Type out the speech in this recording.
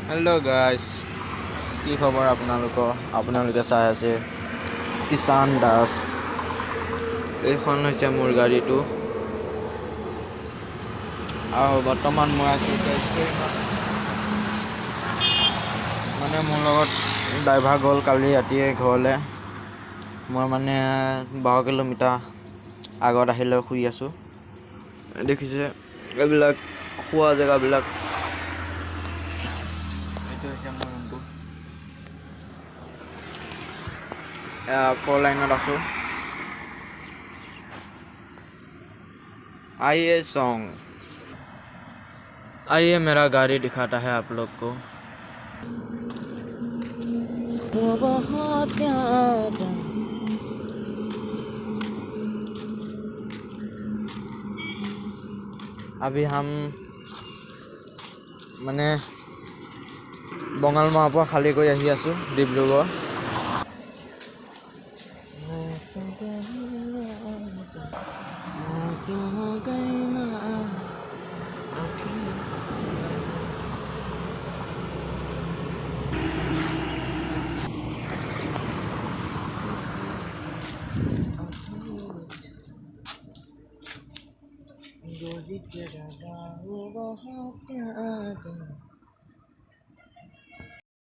Hello' guys, কি খবৰ আপোনালোকৰ? আপোনালোকে চাই আছে কিষাণ দাস। এইখন হৈছে মোৰ গাড়ীটো আৰু বৰ্তমান মই আছোঁ মানে মোৰ লগত ড্ৰাইভাৰ গ'ল কালি ৰাতিয়ে ঘৰলৈ। মই মানে 12 কিলোমিটাৰ আগত আহি লৈ শুই আছোঁ। দেখিছে এইবিলাক খোৱা জেগাবিলাক। এইটো হৈছে মোৰ ৰুমটো। 4 লাইনত আছোঁ। आइए सॉन्ग, आइए मेरा गाड़ी दिखाता है आप लोग को। वो बहुत प्यारा, अभी हम মানে বঙালমৰাৰ পৰা খালী কৰি আহি আছোঁ ডিব্ৰুগড়।